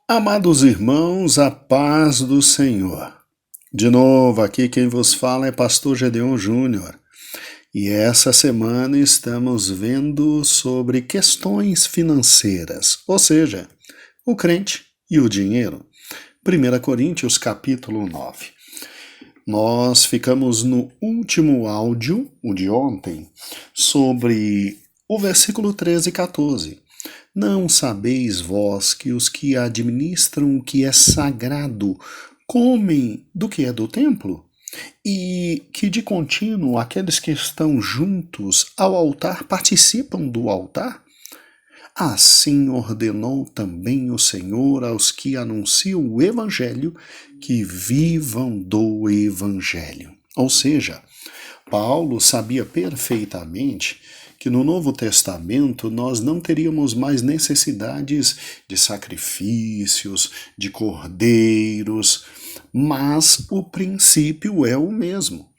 Amados irmãos, a paz do Senhor. De novo, aqui quem vos fala é Pastor Gedeon Júnior. E essa semana estamos vendo sobre questões financeiras, ou seja, o crente e o dinheiro. 1 Coríntios capítulo 9. Nós ficamos no último áudio, o de ontem, sobre o versículo 13 e 14. Não sabeis vós que os que administram o que é sagrado comem do que é do templo? E que de contínuo aqueles que estão juntos ao altar participam do altar? Assim ordenou também o Senhor aos que anunciam o Evangelho que vivam do Evangelho. Ou seja, Paulo sabia perfeitamente que no Novo Testamento nós não teríamos mais necessidades de sacrifícios, de cordeiros, mas o princípio é o mesmo.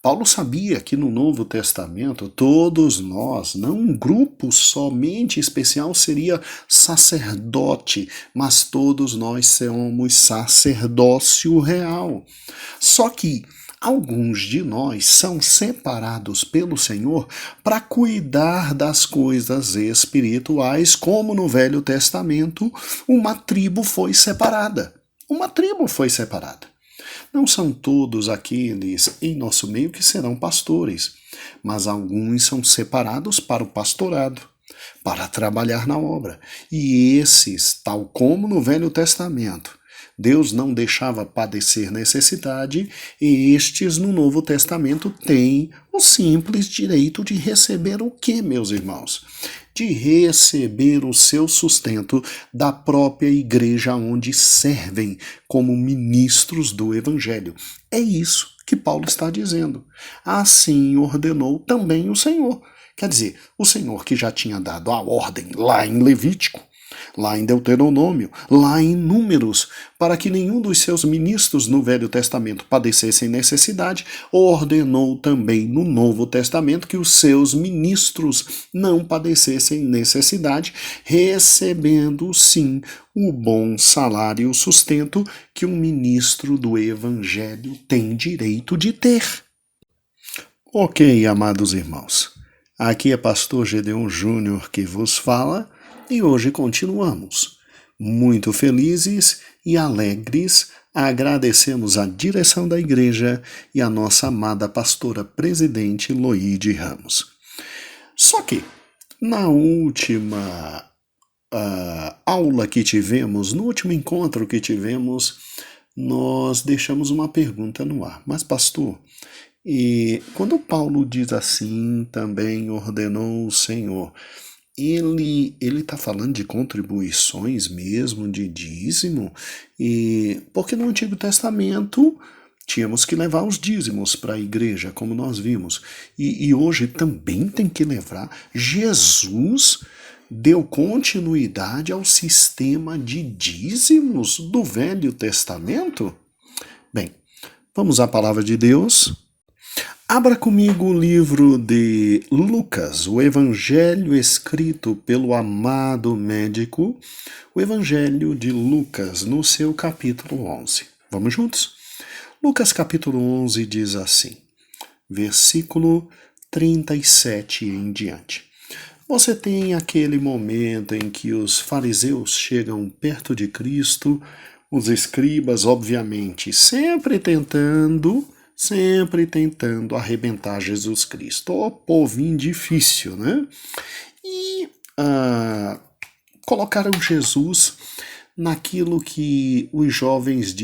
Paulo sabia que no Novo Testamento todos nós, não um grupo somente especial seria sacerdote, mas todos nós somos sacerdócio real. Só que alguns de nós são separados pelo Senhor para cuidar das coisas espirituais, como no Velho Testamento, uma tribo foi separada. Uma tribo foi separada. Não são todos aqueles em nosso meio que serão pastores, mas alguns são separados para o pastorado, para trabalhar na obra. E esses, tal como no Velho Testamento, Deus não deixava padecer necessidade, e estes no Novo Testamento têm o simples direito de receber o que, meus irmãos? De receber o seu sustento da própria igreja onde servem como ministros do Evangelho. É isso que Paulo está dizendo. Assim ordenou também o Senhor. Quer dizer, o Senhor que já tinha dado a ordem lá em Levítico, lá em Deuteronômio, lá em Números, para que nenhum dos seus ministros no Velho Testamento padecessem necessidade, ordenou também no Novo Testamento que os seus ministros não padecessem necessidade, recebendo sim o bom salário e o sustento que um ministro do Evangelho tem direito de ter. Ok, amados irmãos, aqui é Pastor Gedeon Júnior que vos fala. E hoje continuamos. Muito felizes e alegres, agradecemos a direção da igreja e a nossa amada pastora presidente Loide Ramos. Só que, na última aula que tivemos, no último encontro que tivemos, nós deixamos uma pergunta no ar. Mas, pastor, e quando Paulo diz assim, também ordenou o Senhor, ele está falando de contribuições mesmo, de dízimo, e porque no Antigo Testamento tínhamos que levar os dízimos para a igreja, como nós vimos, e hoje também tem que levar. Jesus deu continuidade ao sistema de dízimos do Velho Testamento? Bem, vamos à palavra de Deus. Abra comigo o livro de Lucas, o Evangelho escrito pelo amado médico, o Evangelho de Lucas, no seu capítulo 11. Vamos juntos? Lucas capítulo 11 diz assim, versículo 37 em diante. Você tem aquele momento em que os fariseus chegam perto de Cristo, os escribas, obviamente, sempre tentando arrebentar Jesus Cristo. Ó, povinho difícil, né? E colocaram Jesus naquilo que os jovens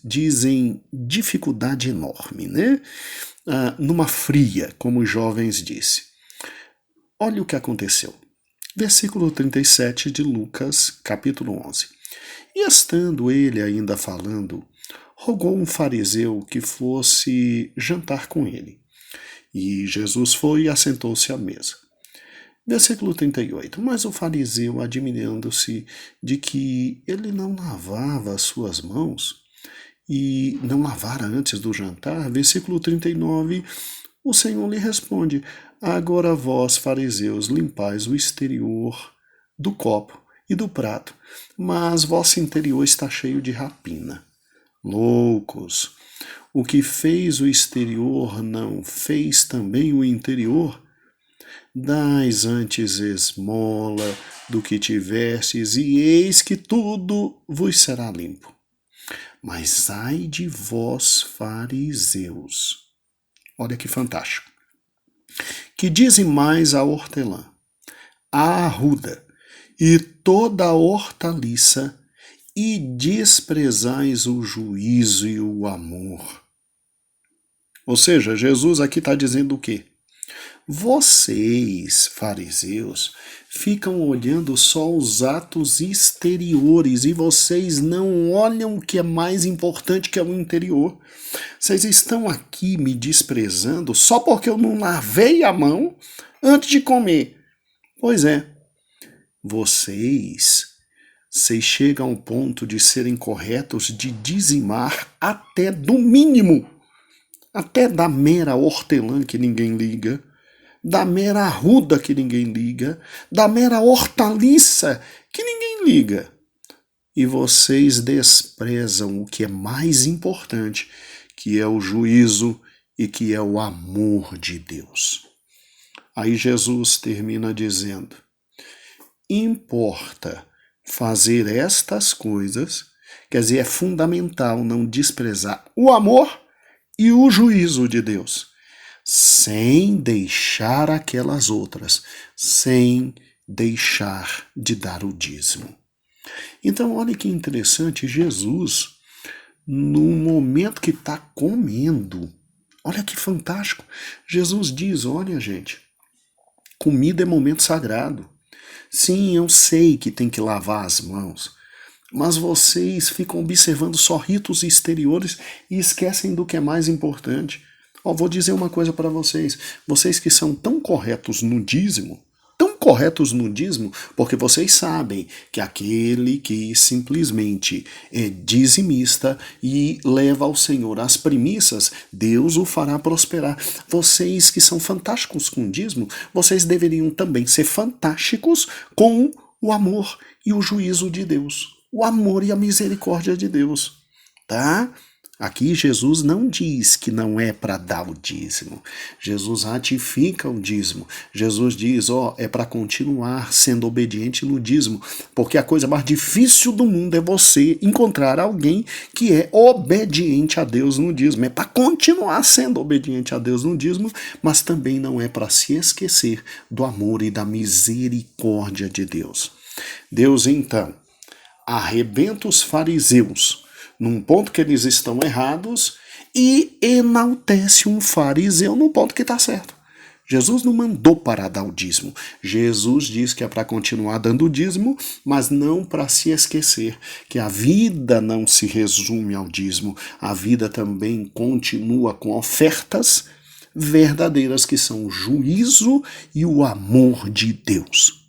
dizem dificuldade enorme, né? Numa fria, como os jovens dizem. Olha o que aconteceu. Versículo 37 de Lucas, capítulo 11. E estando ele ainda falando, rogou um fariseu que fosse jantar com ele. E Jesus foi e assentou-se à mesa. Versículo 38. Mas o fariseu, admirando-se de que ele não lavava as suas mãos e não lavara antes do jantar, versículo 39, o Senhor lhe responde, agora vós, fariseus, limpais o exterior do copo e do prato, mas vosso interior está cheio de rapina. Loucos! O que fez o exterior não fez também o interior? Dais antes esmola do que tivestes, e eis que tudo vos será limpo. Mas ai de vós, fariseus! Olha que fantástico. Que dizem mais a hortelã, a arruda e toda a hortaliça, e desprezais o juízo e o amor. Ou seja, Jesus aqui está dizendo o quê? Vocês, fariseus, ficam olhando só os atos exteriores e vocês não olham o que é mais importante, que é o interior. Vocês estão aqui me desprezando só porque eu não lavei a mão antes de comer. Pois é, vocês chegam ao ponto de serem corretos de dizimar até do mínimo, até da mera hortelã que ninguém liga, da mera arruda que ninguém liga, da mera hortaliça que ninguém liga. E vocês desprezam o que é mais importante, que é o juízo e que é o amor de Deus. Aí Jesus termina dizendo: importa fazer estas coisas, quer dizer, é fundamental não desprezar o amor e o juízo de Deus, sem deixar aquelas outras, sem deixar de dar o dízimo. Então, olha que interessante, Jesus, no momento que está comendo, olha que fantástico, Jesus diz, olha gente, comida é momento sagrado. Sim, eu sei que tem que lavar as mãos, mas vocês ficam observando só ritos exteriores e esquecem do que é mais importante. Vou dizer uma coisa para vocês. Vocês que são tão corretos no dízimo, porque vocês sabem que aquele que simplesmente é dizimista e leva ao Senhor as primícias, Deus o fará prosperar. Vocês que são fantásticos com o dízimo, vocês deveriam também ser fantásticos com o amor e o juízo de Deus. O amor e a misericórdia de Deus, tá? Aqui Jesus não diz que não é para dar o dízimo. Jesus ratifica o dízimo. Jesus diz, é para continuar sendo obediente no dízimo, porque a coisa mais difícil do mundo é você encontrar alguém que é obediente a Deus no dízimo. É para continuar sendo obediente a Deus no dízimo, mas também não é para se esquecer do amor e da misericórdia de Deus. Deus, então, arrebenta os fariseus num ponto que eles estão errados e enaltece um fariseu num ponto que está certo. Jesus não mandou parar dar o dízimo. Jesus diz que é para continuar dando o dízimo, mas não para se esquecer que a vida não se resume ao dízimo. A vida também continua com ofertas verdadeiras que são o juízo e o amor de Deus.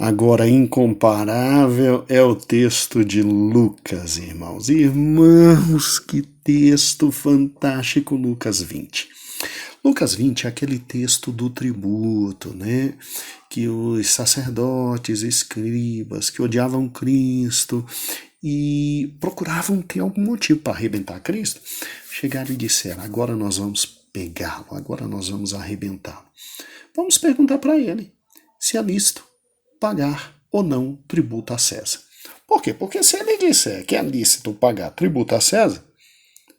Agora, incomparável é o texto de Lucas, irmãos. Irmãos, que texto fantástico, Lucas 20. Lucas 20 é aquele texto do tributo, né? Que os sacerdotes, escribas, que odiavam Cristo e procuravam ter algum motivo para arrebentar Cristo, chegaram e disseram, agora nós vamos pegá-lo, agora nós vamos arrebentá-lo. Vamos perguntar para ele se é lícito pagar ou não tributo a César. Por quê? Porque se ele disser que é lícito pagar tributo a César,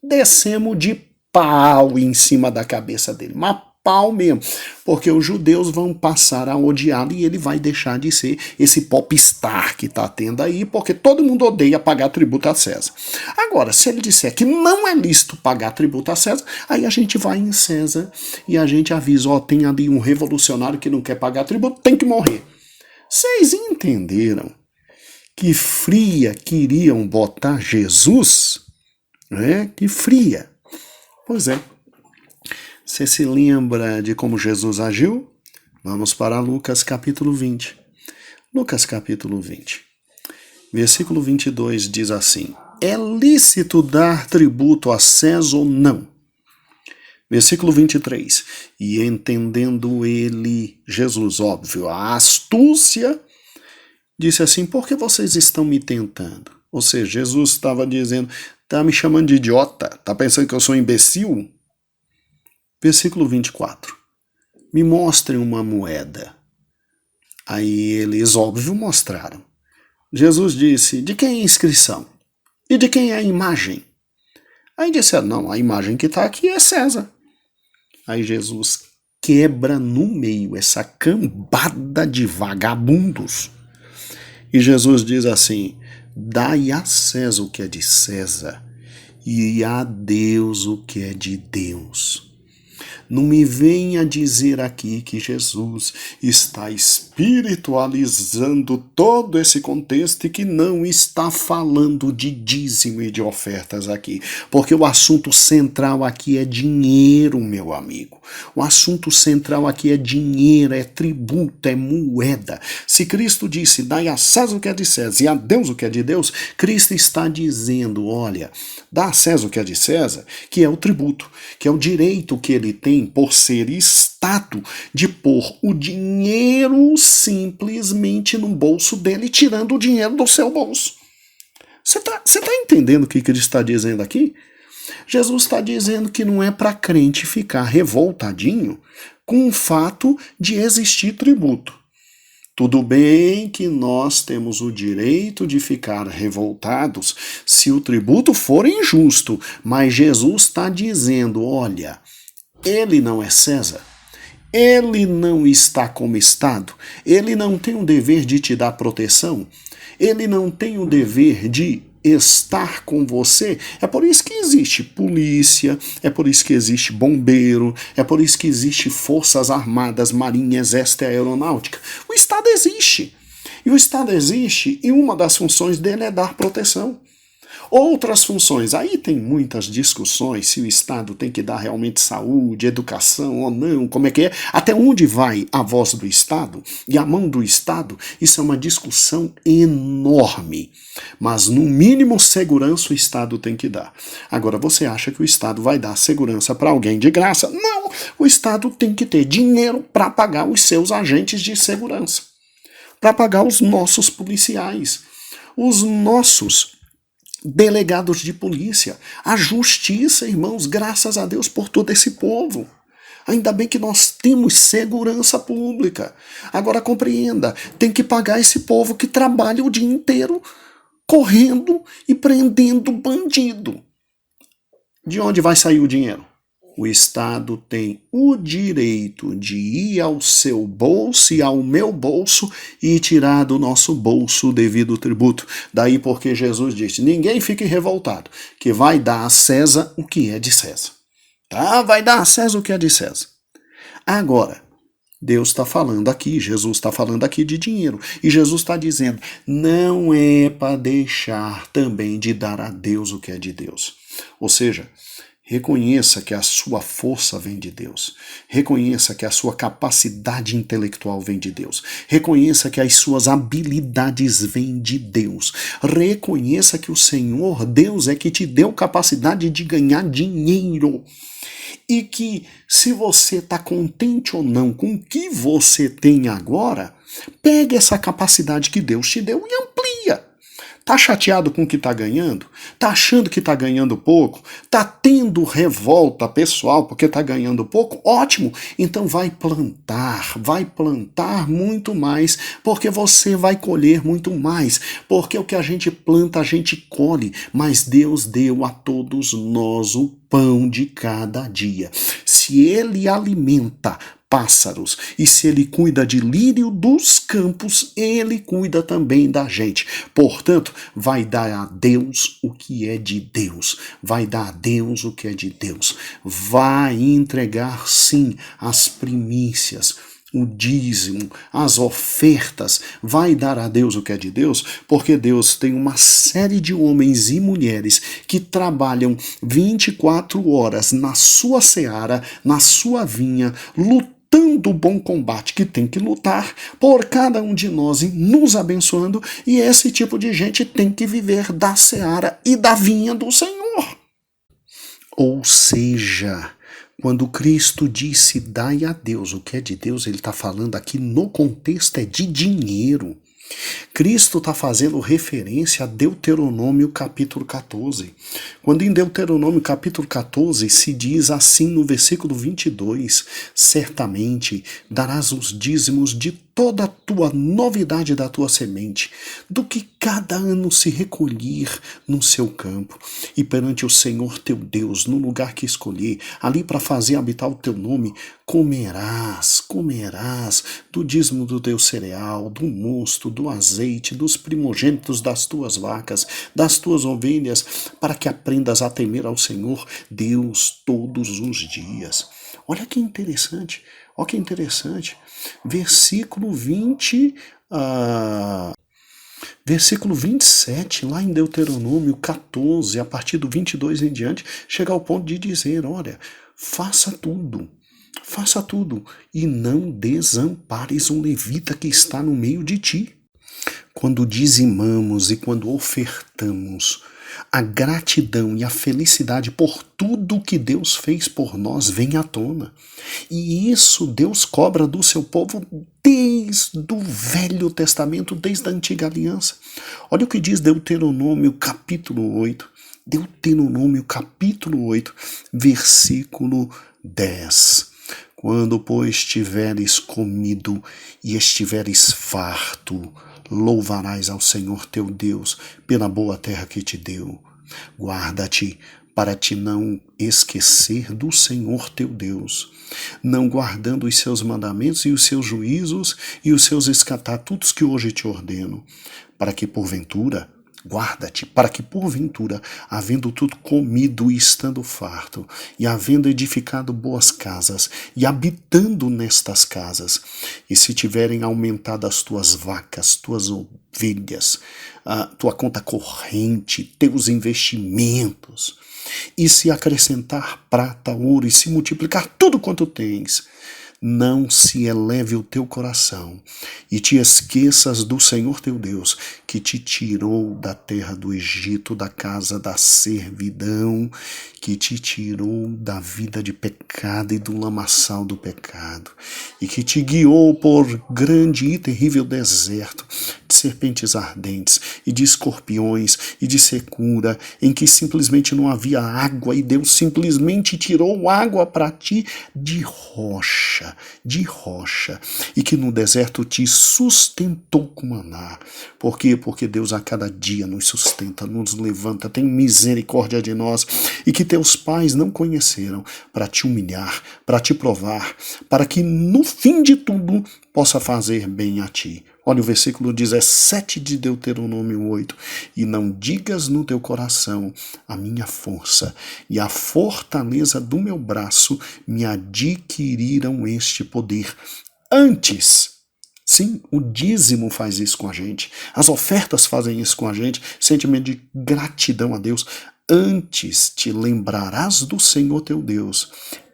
descemos de pau em cima da cabeça dele, mas pau mesmo, porque os judeus vão passar a odiá-lo e ele vai deixar de ser esse popstar que está tendo aí, porque todo mundo odeia pagar tributo a César. Agora, se ele disser que não é lícito pagar tributo a César, aí a gente vai em César e a gente avisa, tem ali um revolucionário que não quer pagar tributo, tem que morrer. Vocês entenderam que fria queriam botar Jesus? Que fria. Pois é. Você se lembra de como Jesus agiu? Vamos para Lucas capítulo 20. Lucas capítulo 20. Versículo 22 diz assim: é lícito dar tributo a César ou não? Versículo 23, e entendendo ele, Jesus, óbvio, a astúcia, disse assim: por que vocês estão me tentando? Ou seja, Jesus estava dizendo: está me chamando de idiota? Está pensando que eu sou um imbecil? Versículo 24. Me mostrem uma moeda. Aí eles, óbvio, mostraram. Jesus disse: de quem é a inscrição? E de quem é a imagem? Aí disseram: não, a imagem que está aqui é César. Aí Jesus quebra no meio essa cambada de vagabundos. E Jesus diz assim: dai a César o que é de César, e a Deus o que é de Deus. Não me venha dizer aqui que Jesus está espiritualizando todo esse contexto e que não está falando de dízimo e de ofertas aqui. Porque o assunto central aqui é dinheiro, meu amigo. O assunto central aqui é dinheiro, é tributo, é moeda. Se Cristo disse: dai a César o que é de César e a Deus o que é de Deus, Cristo está dizendo: olha, dá a César o que é de César, que é o tributo, que é o direito que ele tem por ser Estado de pôr o dinheiro simplesmente no bolso dele, tirando o dinheiro do seu bolso. Você tá entendendo o que ele está dizendo aqui? Jesus está dizendo que não é para crente ficar revoltadinho com o fato de existir tributo. Tudo bem que nós temos o direito de ficar revoltados se o tributo for injusto, mas Jesus está dizendo: olha, ele não é César, ele não está como Estado, ele não tem o dever de te dar proteção, ele não tem o dever de estar com você. É por isso que existe polícia, é por isso que existe bombeiro, é por isso que existe forças armadas, marinha, exército e aeronáutica. O Estado existe. E o Estado existe e uma das funções dele é dar proteção. Outras funções, aí tem muitas discussões se o Estado tem que dar realmente saúde, educação ou não, como é que é, até onde vai a voz do Estado e a mão do Estado, isso é uma discussão enorme. Mas no mínimo segurança o Estado tem que dar. Agora, você acha que o Estado vai dar segurança para alguém de graça? Não, o Estado tem que ter dinheiro para pagar os seus agentes de segurança, para pagar os nossos policiais, os nossos delegados de polícia, a justiça, irmãos, graças a Deus por todo esse povo. Ainda bem que nós temos segurança pública. Agora compreenda, tem que pagar esse povo que trabalha o dia inteiro correndo e prendendo bandido. De onde vai sair o dinheiro? O Estado tem o direito de ir ao seu bolso e ao meu bolso e tirar do nosso bolso o devido tributo. Daí porque Jesus disse: ninguém fique revoltado, que vai dar a César o que é de César. Tá? Vai dar a César o que é de César. Agora, Deus está falando aqui, Jesus está falando aqui de dinheiro. E Jesus está dizendo: não é para deixar também de dar a Deus o que é de Deus. Ou seja, reconheça que a sua força vem de Deus. Reconheça que a sua capacidade intelectual vem de Deus. Reconheça que as suas habilidades vêm de Deus. Reconheça que o Senhor, Deus, é que te deu capacidade de ganhar dinheiro. E que se você está contente ou não com o que você tem agora, pegue essa capacidade que Deus te deu e amplia. Tá chateado com o que tá ganhando? Tá achando que tá ganhando pouco? Tá tendo revolta pessoal porque tá ganhando pouco? Ótimo! Então vai plantar muito mais, porque você vai colher muito mais, porque o que a gente planta a gente colhe, mas Deus deu a todos nós o pão de cada dia. Se Ele alimenta pássaros, e se ele cuida de lírio dos campos, ele cuida também da gente. Portanto, vai dar a Deus o que é de Deus. Vai dar a Deus o que é de Deus. Vai entregar, sim, as primícias, o dízimo, as ofertas, vai dar a Deus o que é de Deus, porque Deus tem uma série de homens e mulheres que trabalham 24 horas na sua seara, na sua vinha, lutando o bom combate que tem que lutar por cada um de nós e nos abençoando, e esse tipo de gente tem que viver da seara e da vinha do Senhor. Ou seja, quando Cristo disse dai a Deus o que é de Deus, ele está falando aqui no contexto é de dinheiro. Cristo está fazendo referência a Deuteronômio capítulo 14. Quando em Deuteronômio capítulo 14 se diz assim no versículo 22, certamente darás os dízimos de toda a tua novidade da tua semente, do que cada ano se recolher no seu campo, e perante o Senhor teu Deus, no lugar que escolher, ali para fazer habitar o teu nome, comerás do dízimo do teu cereal, do mosto, do azeite, dos primogênitos das tuas vacas, das tuas ovelhas, para que aprendas a temer ao Senhor Deus todos os dias. Olha que interessante, olha que interessante. Versículo 20, versículo 27, lá em Deuteronômio 14, a partir do 22 em diante, chega ao ponto de dizer, olha, faça tudo e não desampares um levita que está no meio de ti. Quando dizimamos e quando ofertamos, a gratidão e a felicidade por tudo que Deus fez por nós vem à tona. E isso Deus cobra do seu povo desde o Velho Testamento, desde a Antiga Aliança. Olha o que diz Deuteronômio capítulo 8. Deuteronômio capítulo 8, versículo 10. Quando, pois, tiveres comido e estiveres farto, louvarás ao Senhor teu Deus pela boa terra que te deu. Guarda-te para te não esquecer do Senhor teu Deus, não guardando os seus mandamentos e os seus juízos e os seus estatutos que hoje te ordeno, para que porventura guarda-te, para que porventura, havendo tudo comido e estando farto, e havendo edificado boas casas, e habitando nestas casas, e se tiverem aumentado as tuas vacas, tuas ovelhas, a tua conta corrente, teus investimentos, e se acrescentar prata, ouro, e se multiplicar tudo quanto tens, não se eleve o teu coração e te esqueças do Senhor teu Deus, que te tirou da terra do Egito, da casa da servidão, que te tirou da vida de pecado e do lamaçal do pecado, e que te guiou por grande e terrível deserto, de serpentes ardentes, e de escorpiões, e de secura, em que simplesmente não havia água, e Deus simplesmente tirou água para ti de rocha, e que no deserto te sustentou com maná. Por quê? Porque Deus a cada dia nos sustenta, nos levanta, tem misericórdia de nós, e que teus pais não conheceram, para te humilhar, para te provar, para que no fim de tudo possa fazer bem a ti. Olha o versículo 17 de Deuteronômio 8. E não digas no teu coração, a minha força e a fortaleza do meu braço me adquiriram este poder. Antes, sim, o dízimo faz isso com a gente, as ofertas fazem isso com a gente, sentimento de gratidão a Deus. Antes te lembrarás do Senhor teu Deus.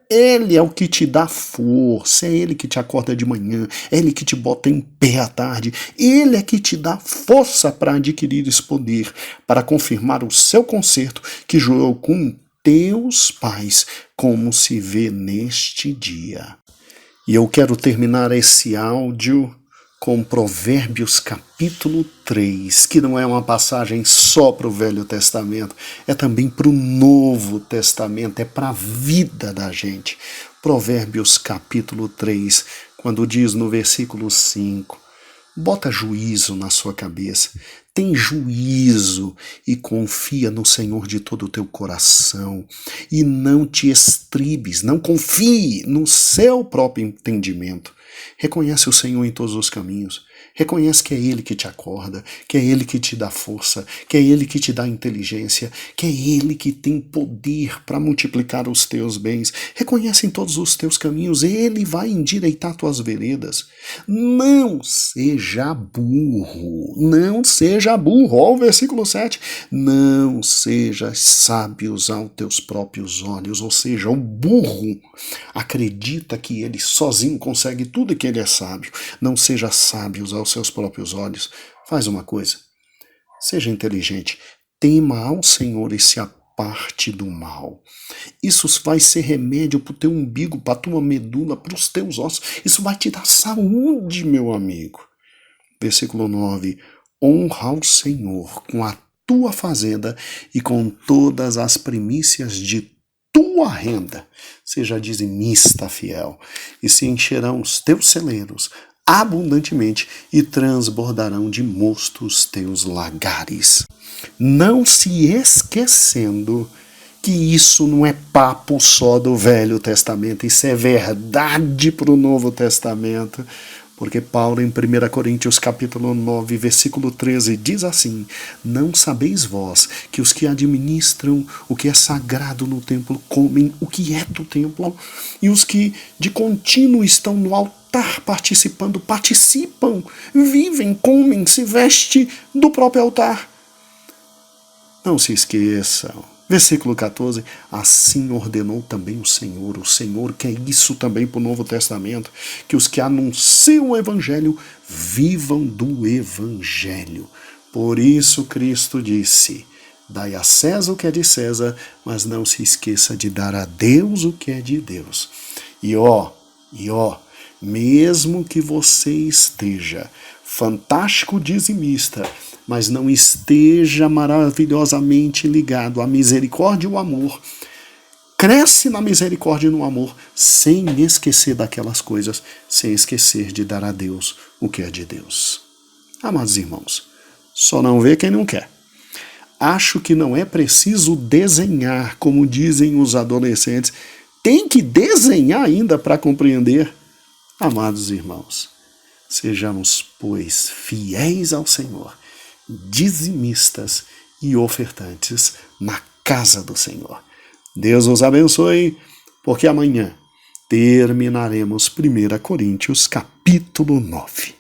Ele é o que te dá força, é Ele que te acorda de manhã, é Ele que te bota em pé à tarde, Ele é que te dá força para adquirir esse poder, para confirmar o seu concerto que jurou com teus pais, como se vê neste dia. E eu quero terminar esse áudio com Provérbios capítulo 3, que não é uma passagem só para o Velho Testamento, é também para o Novo Testamento, é para a vida da gente. Provérbios capítulo 3, quando diz no versículo 5, bota juízo na sua cabeça, tem juízo e confia no Senhor de todo o teu coração e não te estribes, não confie no seu próprio entendimento. Reconhece o Senhor em todos os caminhos. Reconhece que é Ele que te acorda, que é Ele que te dá força, que é Ele que te dá inteligência, que é Ele que tem poder para multiplicar os teus bens. Reconhece em todos os teus caminhos, Ele vai endireitar tuas veredas. Não seja burro, não seja burro. Olha o versículo 7. Não sejas sábios aos teus próprios olhos, ou seja, o burro acredita que ele sozinho consegue tudo e que ele é sábio. Não seja sábio aos seus próprios olhos. Faz uma coisa, seja inteligente, tema ao Senhor e se aparte do mal. Isso vai ser remédio para o teu umbigo, para a tua medula, para os teus ossos. Isso vai te dar saúde, meu amigo. Versículo 9. Honra ao Senhor com a tua fazenda e com todas as primícias de tua renda. Seja dizimista fiel, e se encherão os teus celeiros abundantemente e transbordarão de mostos teus lagares. Não se esquecendo que isso não é papo só do Velho Testamento, isso é verdade para o Novo Testamento, porque Paulo em 1 Coríntios capítulo 9, versículo 13, diz assim: não sabeis vós que os que administram o que é sagrado no templo comem o que é do templo, e os que de contínuo estão no altar participam, vivem, comem, se vestem do próprio altar. Não se esqueçam. Versículo 14, assim ordenou também o Senhor quer isso também para o Novo Testamento, que os que anunciam o Evangelho vivam do Evangelho. Por isso Cristo disse, dai a César o que é de César, mas não se esqueça de dar a Deus o que é de Deus. E ó, mesmo que você esteja fantástico dizimista, mas não esteja maravilhosamente ligado à misericórdia e ao amor, cresce na misericórdia e no amor, sem esquecer daquelas coisas, sem esquecer de dar a Deus o que é de Deus. Amados irmãos, só não vê quem não quer. Acho que não é preciso desenhar, como dizem os adolescentes. Tem que desenhar ainda para compreender. Amados irmãos, sejamos, pois, fiéis ao Senhor, dizimistas e ofertantes na casa do Senhor. Deus os abençoe, porque amanhã terminaremos 1 Coríntios capítulo 9.